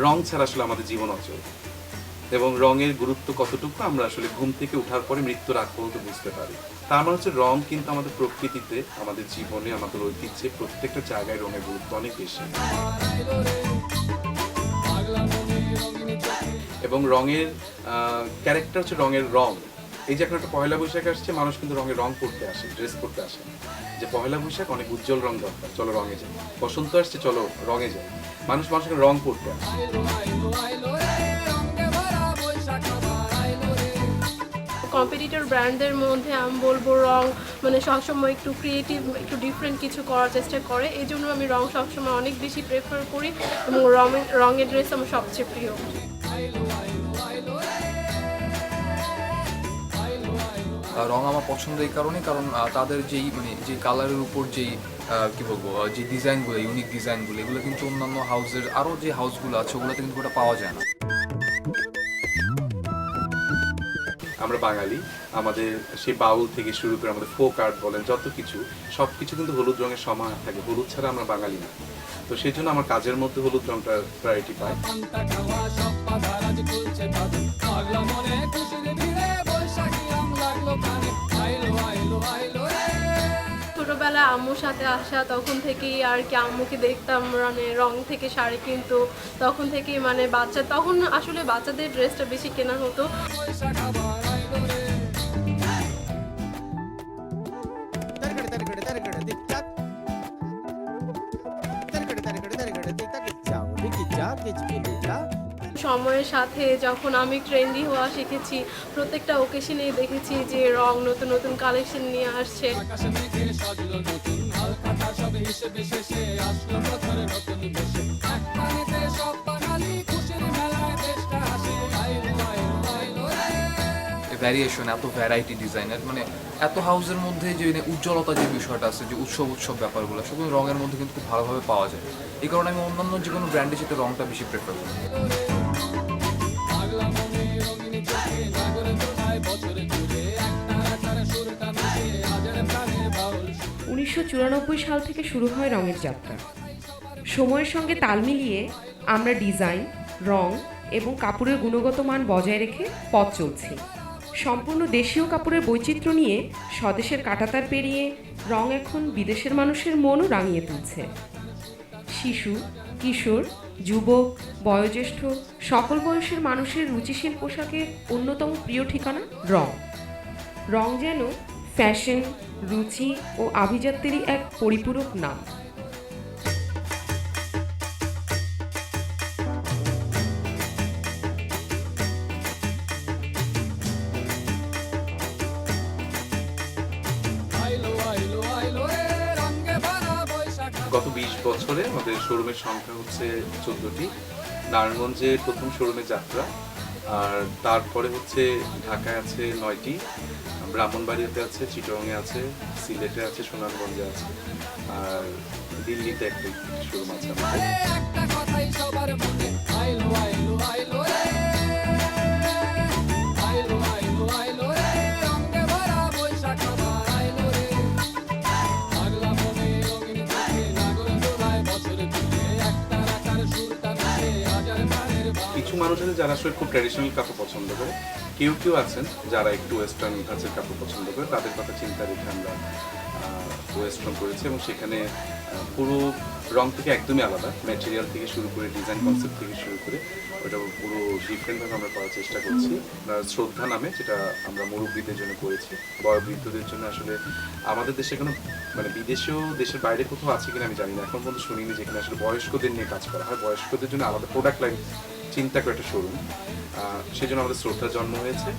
রং ছাড়া আসলে আমাদের জীবন অচল, এবং রঙের গুরুত্ব কতটুকু আমরা আসলে ঘুম থেকে ওঠার পরে মৃত্যুর আগ পর্যন্ত বুঝতে পারি। তার মানে হচ্ছে রং কিন্তু আমাদের প্রকৃতিতে, আমাদের জীবনে, আমাদের ঐতিহ্যে প্রত্যেকটা জায়গায় রঙের গুরুত্ব অনেক বেশি। এবং রঙের ক্যারেক্টার হচ্ছে রঙের রং। এই যে এখন একটা পয়লা বৈশাখ আসছে, মানুষ কিন্তু রঙের রং পরতে আসে, ড্রেস পরতে আসে, যে পয়লা বৈশাখ অনেক উজ্জ্বল রং দরকার, চলো রঙে যাই। বসন্ত আসছে, চলো রঙে যাই। মানুষকে রং পরতে আসে। কম্পিটিটর ব্র্যান্ডের মধ্যে আমি বলবো রং মানে সবসময় একটু ক্রিয়েটিভ, একটু ডিফারেন্ট কিছু করার চেষ্টা করে। এই জন্য আমি রং সবসময় অনেক বেশি প্রেফার করি এবং রঙের ড্রেস আমার সবচেয়ে প্রিয়। রং আমার পছন্দ এই কারণে, কারণ তাদের যেই যে কালারের উপর যেই কী বলবো, যে ডিজাইনগুলো, ইউনিক ডিজাইনগুলো, এগুলো কিন্তু অন্যান্য হাউসের আরও যে হাউসগুলো আছে ওগুলোতে কিন্তু ওটা পাওয়া যায় না। আমরা বাঙালি, আমাদের সেই বাউল থেকে শুরু করে আমাদের ফোক আর্ট বলেন, যত কিছু সব কিছু কিন্তু হলুদ রঙের সমাহার থাকে। হলুদ ছাড়া আমরা বাঙালি না। তো সেই জন্য আমার কাজের মধ্যে হলুদ রঙটা প্রায়োরিটি পায়। ছোটবেলায় আম্মুর সাথে আসা, তখন থেকেই আর কি আম্মুকে দেখতাম মানে রং থেকে শাড়ি কিনতো, তখন থেকেই মানে তখন আসলে বাচ্চাদের ড্রেসটা বেশি কেনা হতো। সময়ের সাথে যখন আমি ট্রেন্ডি হওয়া শিখেছি, প্রত্যেকটা ওকেশনেই দেখেছি যে রং নতুন নতুন কালেকশন নিয়ে আসছে। ভ্যারিয়েশন, এত ভ্যারাইটি ডিজাইনের, এত হাউসের মধ্যে যে উজ্জ্বলতা যে বিষয়টা আছে, যে উৎসব ব্যাপারগুলো সেগুলো রঙের মধ্যে কিন্তু খুব ভালোভাবে পাওয়া যায়। এই কারণে আমি অন্যান্য যে কোনো ব্র্যান্ডের সাথে রঙটা বেশি প্রেফার করি। 1994 সাল থেকে শুরু হয় রঙের যাত্রা। সময়ের সঙ্গে তাল মিলিয়ে আমরা ডিজাইন, রং এবং কাপড়ের গুণগত মান বজায় রেখে পথ চলছি। সম্পূর্ণ দেশীয় কাপড়ের বৈচিত্র্য নিয়ে স্বদেশের কাঁটাতার পেরিয়ে রং এখন বিদেশের মানুষের মনও রাঙিয়ে তুলছে। শিশু, কিশোর, যুবক, বয়োজ্যেষ্ঠ সকল বয়সের মানুষের রুচিশীল পোশাকের অন্যতম প্রিয় ঠিকানা রং। রং যেন ফ্যাশন, রুচি ও আভিজাত্যেরই এক পরিপূরক নাম। গত 20 বছরে আমাদের শোরুমের সংখ্যা হচ্ছে 14টি। নারায়ণগঞ্জে প্রথম শোরুমের যাত্রা, আর তারপরে হচ্ছে ঢাকায় আছে 9টি, ব্রাহ্মণবাড়িয়াতে আছে, চিটাগংয়ে আছে, সিলেটে আছে, সুনামগঞ্জে আছে, আর দিল্লিতে একটা শোরুম আছে আমাদের। কিছু মানুষ আছে যারা আসলে খুব ট্র্যাডিশনাল কাপড় পছন্দ করে, কেউ আছেন যারা একটু ওয়েস্টার্ন ধাঁচের কাপড় পছন্দ করে। তাদের কথা চিন্তা রেখে আমরা ওয়েস্টার্ন করেছি, এবং সেখানে পুরো রং থেকে একদমই আলাদা, ম্যাটেরিয়াল থেকে শুরু করে ডিজাইন কনসেপ্ট থেকে শুরু করে ওটা পুরো ডিফারেন্টভাবে আমরা করার চেষ্টা করছি। শ্রদ্ধা নামে, যেটা আমরা মুরব্বীদের জন্য করেছি, বয়োবৃদ্ধদের জন্য। আসলে আমাদের দেশে কোনো বিদেশেও, দেশের বাইরে কোথাও আছে কিনা আমি জানি না, এখন পর্যন্ত শুনিনি যেখানে আসলে বয়স্কদের নিয়ে কাজ করা হয়। বয়স্কদের জন্য আলাদা প্রোডাক্ট লাইন চিন্তা করে একটা শোরুম, সেই জন্য আমাদের শ্রদ্ধার জন্ম হয়েছে।